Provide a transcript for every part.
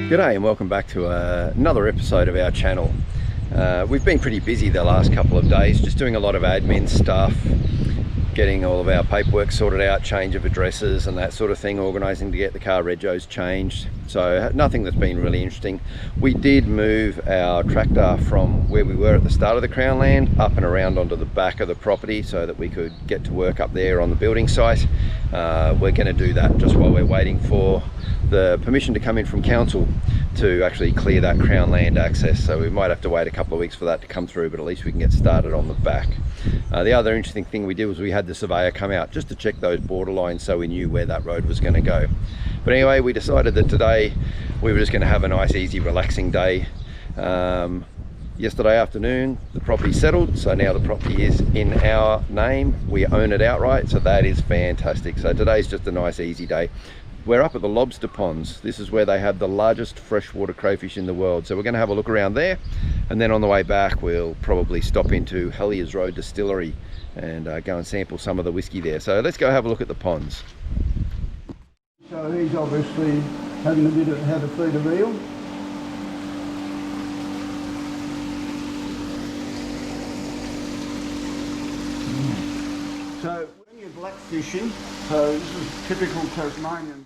G'day and welcome back to another episode of our channel. We've been pretty busy the last couple of days, just doing a lot of admin stuff, getting all of our paperwork sorted out, change of addresses and that sort of thing, organising to get the car regos changed. So nothing that's been really interesting. We did move our tractor from where we were at the start of the Crown Land up and around onto the back of the property so that we could get to work up there on the building site. We're going to do that just while we're waiting for the permission to come in from council to actually clear that Crown Land access. So we might have to wait a couple of weeks for that to come through, but at least we can get started on the back. The other interesting thing we did was we had the surveyor come out just to check those borderlines so we knew where that road was going to go. But anyway, we decided that today we were just going to have a nice, easy, relaxing day. Yesterday afternoon the property settled, so now the property is in our name. We own it outright, so that is fantastic. So today's just a nice, easy day. We're up at the lobster ponds. This is where they have the largest freshwater crayfish in the world. So we're going to have a look around there, and then on the way back we'll probably stop into Hellyers Rd Distillery and go and sample some of the whiskey there. So let's go have a look at the ponds. So he's obviously having a bit of how to feed a reel. So when you're black fishing, so this is typical Tasmanian.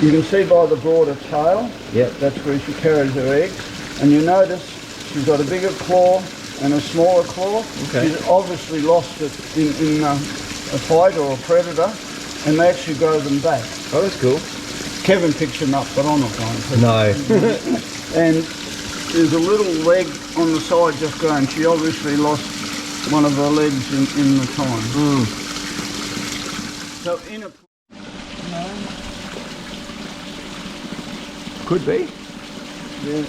You can see by the broader tail, Yep. that's where she carries her eggs. And you notice she's got a bigger claw and a smaller claw. Okay. She's obviously lost it in a fight or a predator, and they actually grow them back. Oh, that's cool. Kevin picks them up, but I'm not going to. No. And there's a little leg on the side just growing. She obviously lost one of her legs in the time. So in a... Could be. Yeah.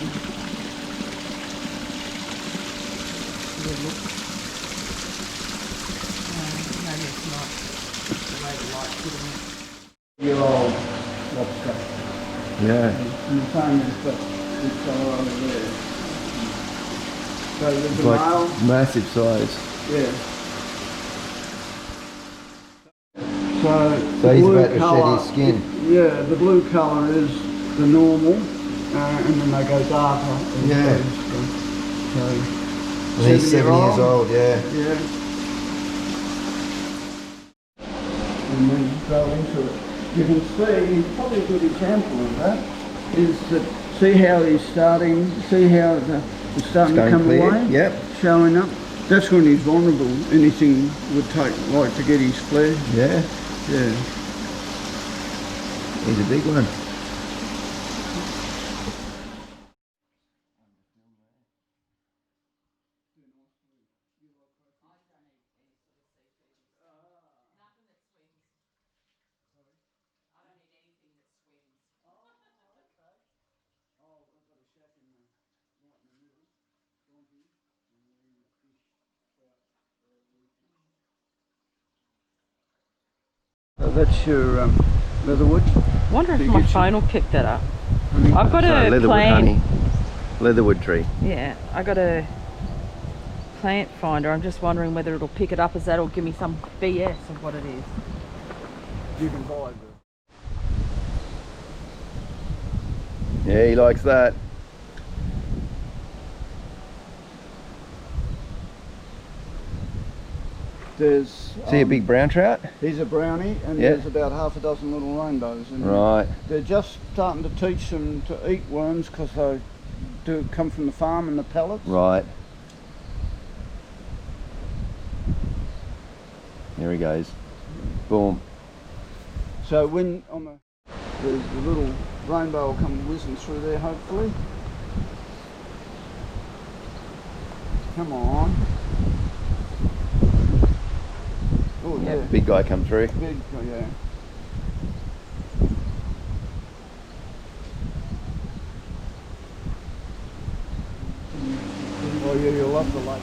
Maybe it's not the way the light's hitting it. Year-old lobster. Yeah. And the same as that big fellow over there. So there's a male. Massive size. Yeah. So So the he's blue about to colour, shed his skin. Yeah, the blue colour is the normal, and then they go darker. And Yeah. So And he's 7 years old, yeah. Yeah. And then go into it. You can see, probably a good example of that, is that see how he's starting, see how it's starting to come clear. away? Yep. Showing up. That's when he's vulnerable. Anything would take, like to get his flesh. Yeah. Yeah. He's a big one. So that's your leatherwood. I wonder if You my get phone will pick that up. I've got a Leatherwood plant. honey. Leatherwood tree. Yeah, I got a plant finder. I'm just wondering whether it'll pick it up as that'll give me some BS of what it is. You can buy it. Yeah, he likes that. There's See a big brown trout? he's a brownie, and Yeah. there's about half a dozen little rainbows in there. Right. They're just starting to teach them to eat worms because they do come from the farm and the pellets. Right. There he goes. Boom. So when the little rainbow will come whizzing through there, hopefully. Come on. Oh yeah. Big guy come through. Big, yeah. Oh yeah, you'll love the lake.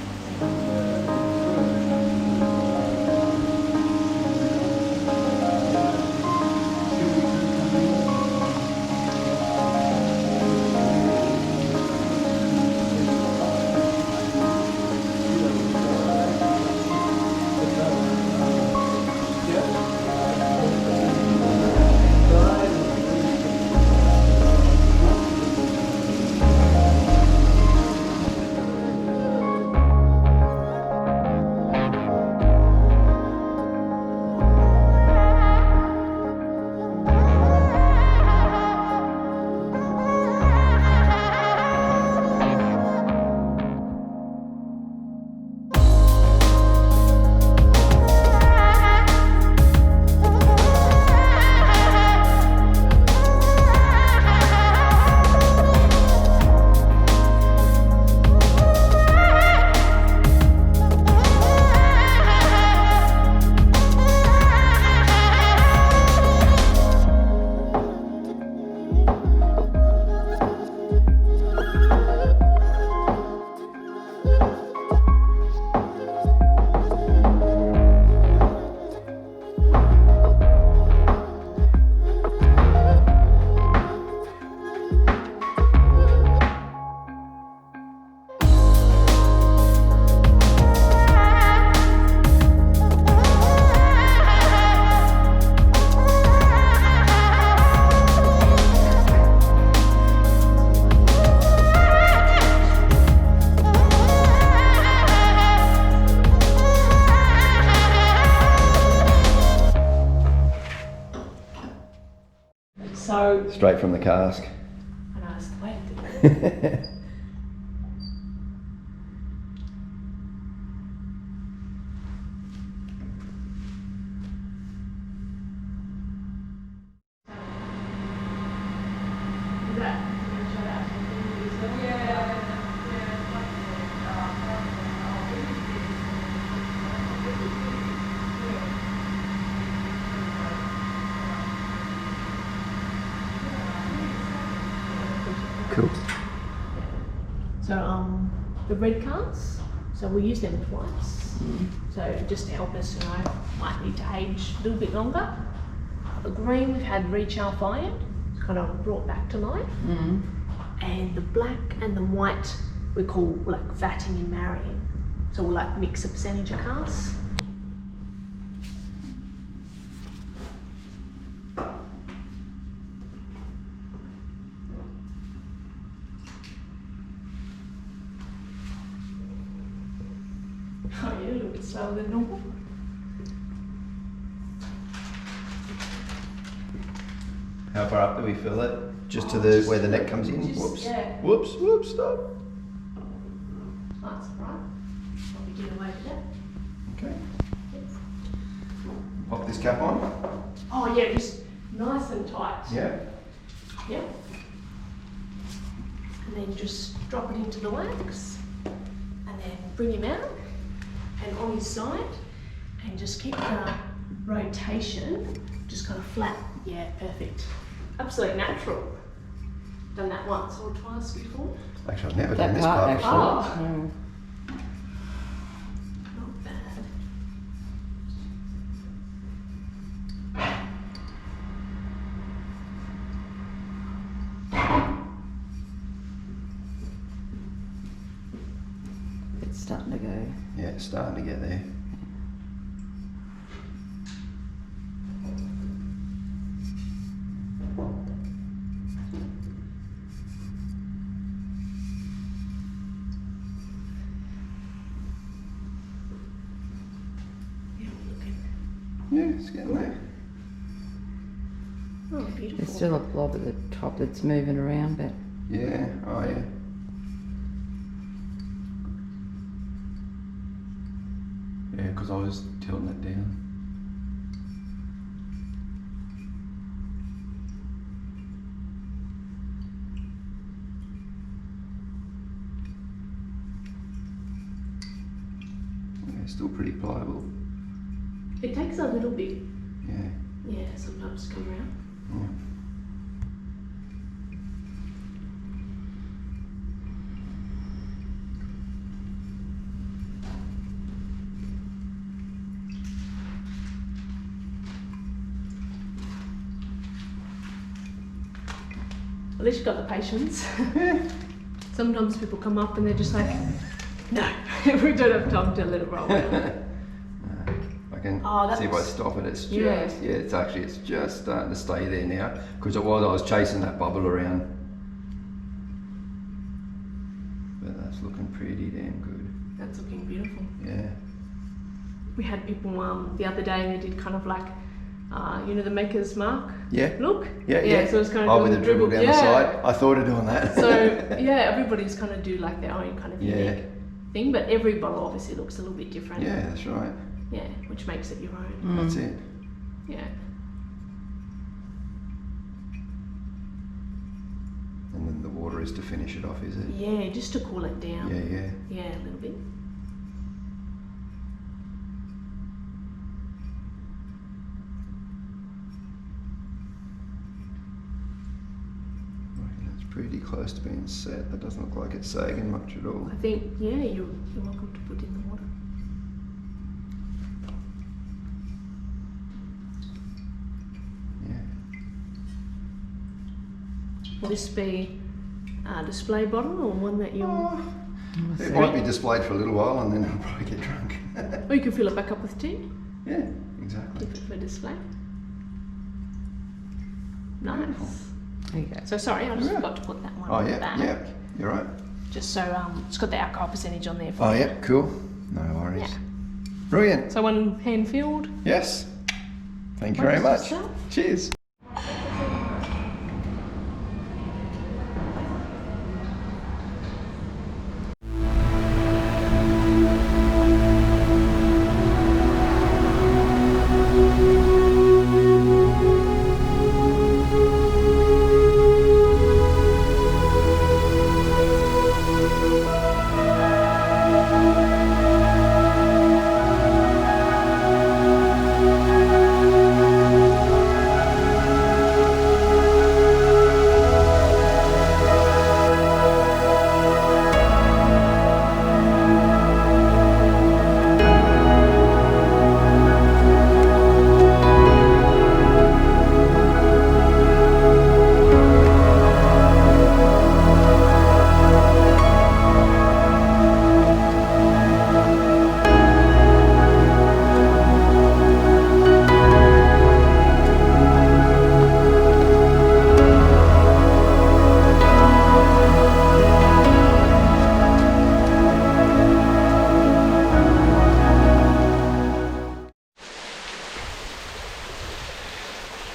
straight from the cask. I know, it's the way to do it. Cool. So the red cards, so we use them twice. So just to help us, might need to age a little bit longer. The green we've had retail fired, kind of brought back to life. And the black and the white we call like vatting and marrying. So we'll like mix a percentage of casks. Oh yeah, a little bit slower than normal. How far up do we fill it? Just to the where the neck comes in? Whoops. Yeah. Whoops, whoops, stop. That's right. I'll be getting away with that. Okay. Pop this cap on. Oh yeah, just nice and tight. Yeah. Yep. And then just drop it into the wax. And then bring him out. And on his side. And just keep the rotation just kind of flat. Yeah, perfect. Absolutely natural. Done that once or twice before. Actually, I've never That done this part, part actually. before. Not bad. It's starting to go. Yeah, it's starting to get there. Yeah, looking. Yeah, it's getting there. Oh, beautiful. There's still a blob at the top that's moving around, but Yeah, oh yeah. Yeah, because I was tilting it down. Yeah, still pretty pliable. It takes a little bit, Yeah. yeah, sometimes to come around. Yeah. At least you've got the patience. Sometimes people come up and they're just like, no, we don't have time to let it roll out. I can Oh, that see if I was- stop it, it's just, Yeah. it's just starting to stay there now. Because I was chasing that bubble around. But that's looking pretty damn good. That's looking beautiful. Yeah. We had people the other day and they did kind of like, the maker's mark Yeah. look. Yeah. So it's kind of oh, doing with the dribble down the yeah. side. I thought of doing that. So yeah, everybody's kind of do like their own kind of Yeah. unique thing, but every bottle obviously looks a little bit different. Yeah, that's right. Yeah, which makes it your own. That's it. Yeah. And then the water is to finish it off, is it? Yeah, just to cool it down. Yeah. Yeah, a little bit. It's pretty close to being set. That doesn't look like it's sagging much at all. I think, yeah, you're welcome to put in the water. Yeah. Will this be a display bottle or one that you'll... It might be displayed for a little while and then I'll probably get drunk. Or you can fill it back up with tea, Yeah, exactly. keep it for display. Nice. there you go. So sorry, I just forgot to put that one Oh on the yeah, back. yeah, you're right. Just so it's got the alcohol percentage on there for Oh you. yeah, cool. No worries. Yeah. Brilliant. So one hand filled. Yes. Thank you very much. Wonderful stuff. Cheers.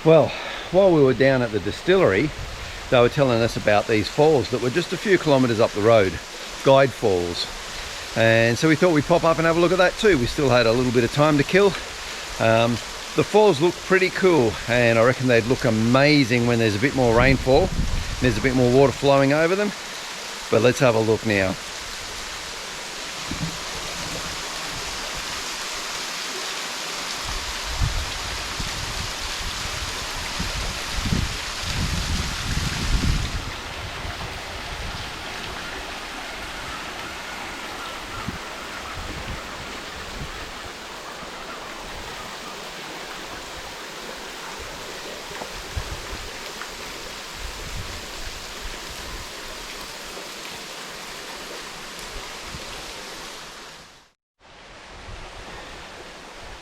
Well, while we were down at the distillery, they were telling us about these falls that were just a few kilometres up the road, guide falls. And so we thought we'd pop up and have a look at that too. We still had a little bit of time to kill. The falls look pretty cool, and I reckon they'd look amazing when there's a bit more rainfall and there's a bit more water flowing over them. But let's have a look now.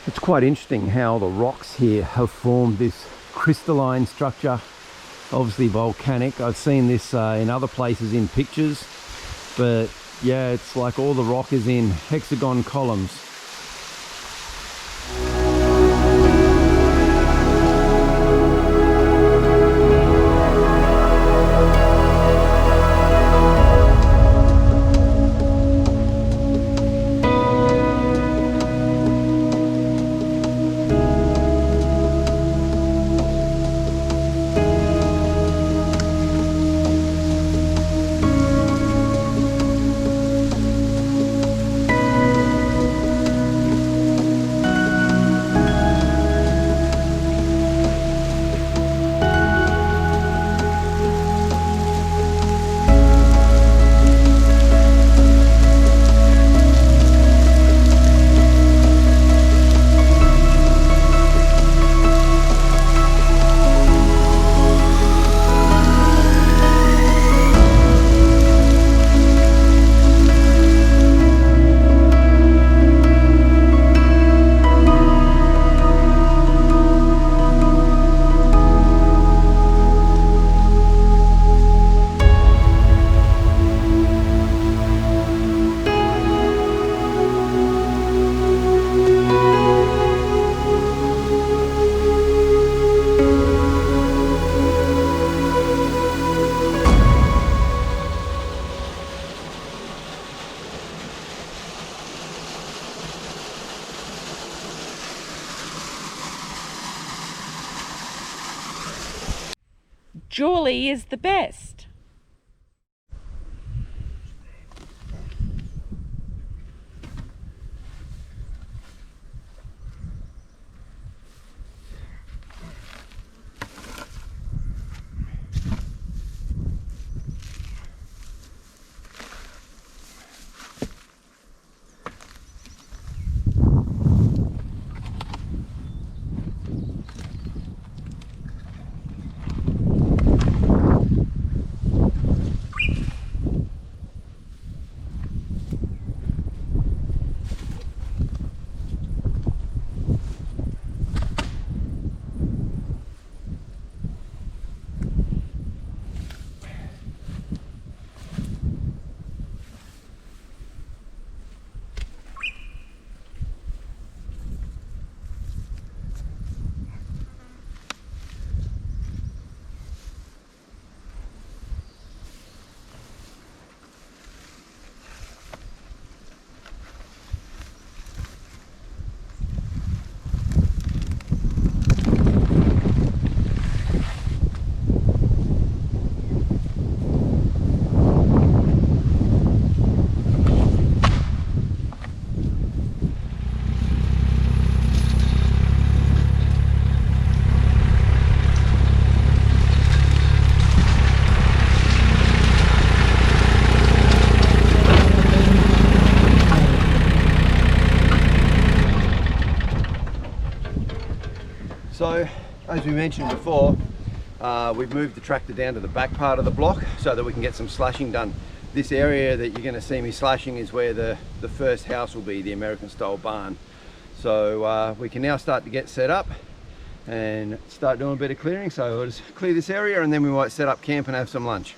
It's quite interesting how the rocks here have formed this crystalline structure, obviously volcanic. I've seen this in other places in pictures, but yeah, it's like all the rock is in hexagon columns. Julie is the best. So, as we mentioned before, we've moved the tractor down to the back part of the block so that we can get some slashing done. This area that you're going to see me slashing is where the first house will be, the American style barn. So we can now start to get set up and start doing a bit of clearing. So we'll just clear this area and then we might set up camp and have some lunch.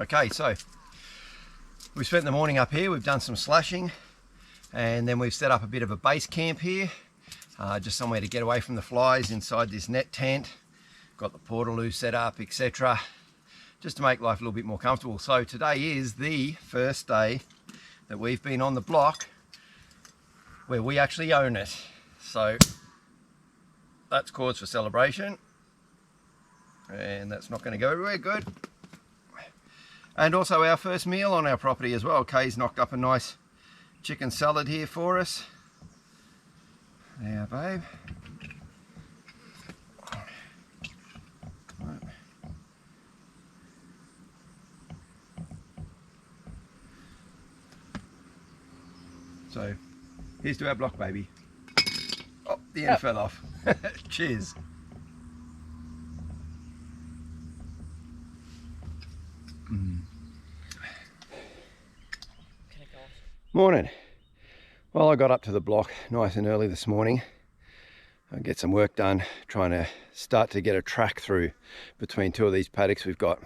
Okay, so we spent the morning up here, we've done some slashing, and then we've set up a bit of a base camp here, just somewhere to get away from the flies inside this net tent. Got the portaloo set up, etc., just to make life a little bit more comfortable. So today is the first day that we've been on the block where we actually own it. So that's cause for celebration, and that's not going to go everywhere. Good. And also our first meal on our property as well. Kay's knocked up a nice chicken salad here for us. There, babe. So here's to our block, baby. Oh, the end fell off. Cheers. Morning. Well, I got up to the block nice and early this morning. I get some work done, trying to start to get a track through between two of these paddocks. We've got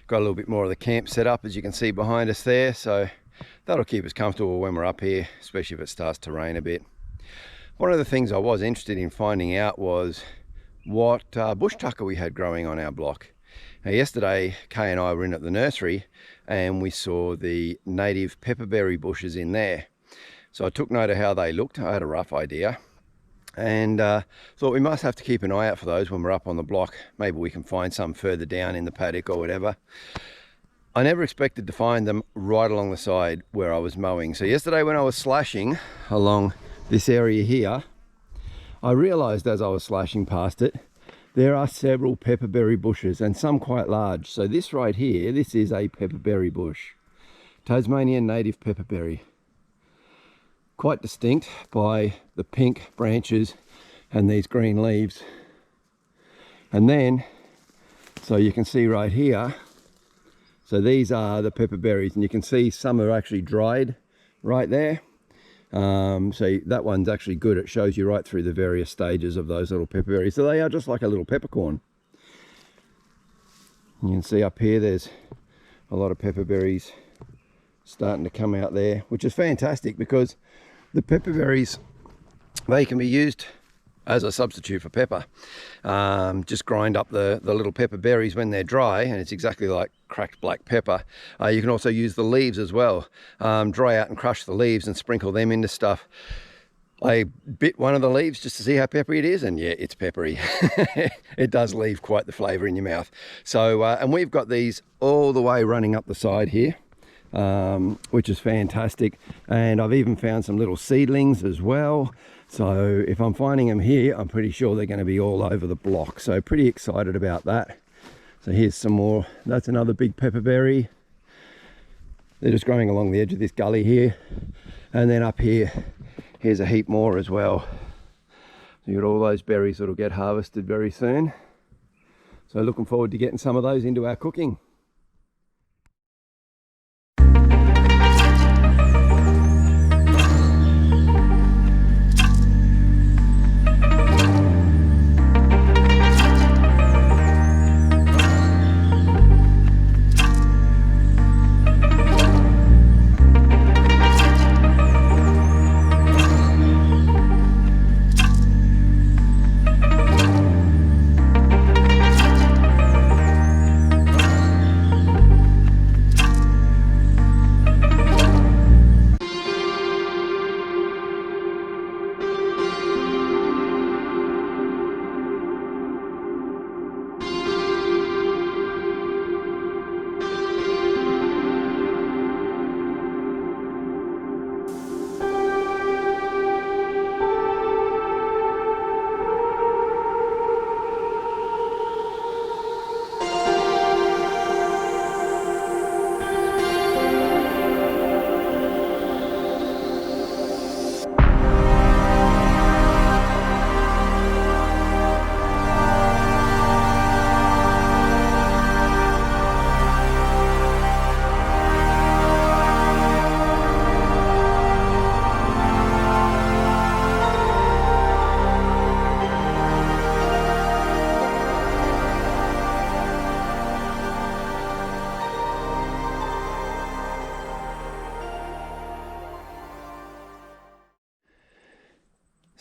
a little bit more of the camp set up, as you can see behind us there, so that'll keep us comfortable when we're up here, especially if it starts to rain a bit. One of the things I was interested in finding out was what bush tucker we had growing on our block. Now, yesterday, Kay and I were in at the nursery and we saw the native pepperberry bushes in there. So I took note of how they looked. I had a rough idea and thought we must have to keep an eye out for those when we're up on the block. Maybe we can find some further down in the paddock or whatever. I never expected to find them right along the side where I was mowing. So yesterday when I was slashing along this area here, I realized as I was slashing past it, there are several pepperberry bushes and some quite large. So this right here, this is a pepperberry bush. Tasmanian native pepperberry. Quite distinct by the pink branches and these green leaves. And then, so you can see right here, so these are the pepperberries and you can see some are actually dried right there. So that one's actually good. It shows you right through the various stages of those little pepperberries. So they are just like a little peppercorn. You can see up here there's a lot of pepperberries starting to come out there, which is fantastic because the pepperberries, they can be used as a substitute for pepper. Just grind up the little pepper berries when they're dry, and it's exactly like cracked black pepper. You can also use the leaves as well. Dry out and crush the leaves and sprinkle them into stuff. I bit one of the leaves just to see how peppery it is, and yeah, it's peppery. It does leave quite the flavour in your mouth. So, and we've got these all the way running up the side here, which is fantastic. And I've even found some little seedlings as well. So if I'm finding them here, I'm pretty sure they're going to be all over the block. So pretty excited about that. So here's some more. That's another big pepperberry. They're just growing along the edge of this gully here. And then up here, here's a heap more as well. You got all those berries that'll get harvested very soon. So looking forward to getting some of those into our cooking.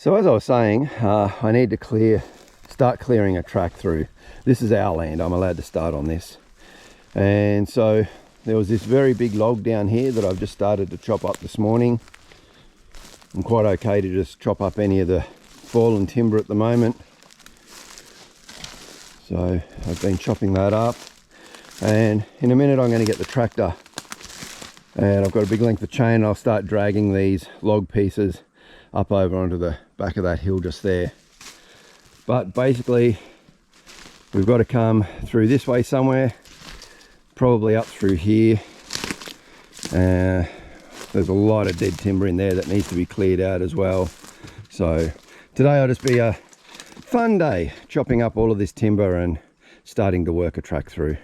So as I was saying, I need to start clearing a track through. This is our land, I'm allowed to start on this. And so there was this very big log down here that I've just started to chop up this morning. I'm quite okay to just chop up any of the fallen timber at the moment. So I've been chopping that up. And in a minute I'm going to get the tractor. And I've got a big length of chain, and I'll start dragging these log pieces up over onto the back of that hill just there. But basically we've got to come through this way somewhere, probably up through here. There's a lot of dead timber in there that needs to be cleared out as well. So today will just be a fun day, chopping up all of this timber and starting to work a track through.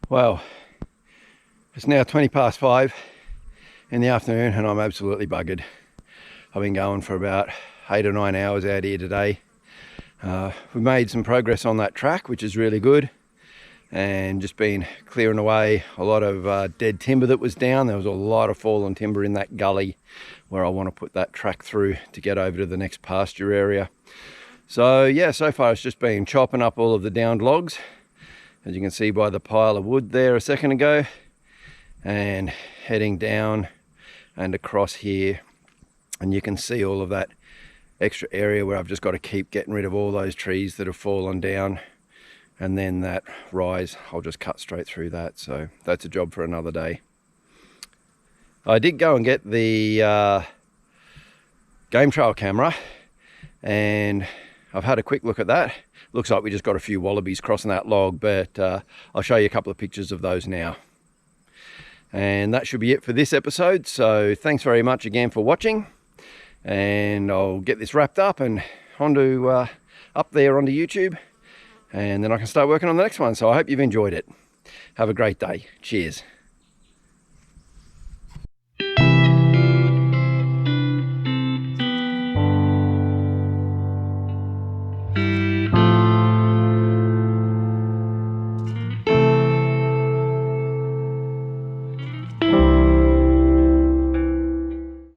Well, it's now 20 past 5 in the afternoon and I'm absolutely buggered. I've been going for about 8 or 9 hours out here today. We've made some progress on that track, which is really good, and just been clearing away a lot of dead timber that was down. There was a lot of fallen timber in that gully where I want to put that track through to get over to the next pasture area. So yeah, so far it's just been chopping up all of the downed logs, as you can see by the pile of wood there a second ago, and heading down and across here, and you can see all of that extra area where I've just got to keep getting rid of all those trees that have fallen down, and then that rise, I'll just cut straight through that. So that's a job for another day. I did go and get the game trail camera, and I've had a quick look at that. Looks like we just got a few wallabies crossing that log, but I'll show you a couple of pictures of those now. And that should be it for this episode. So thanks very much again for watching, and I'll get this wrapped up and onto up there onto YouTube, and then I can start working on the next one. So I hope you've enjoyed it. Have a great day. Cheers.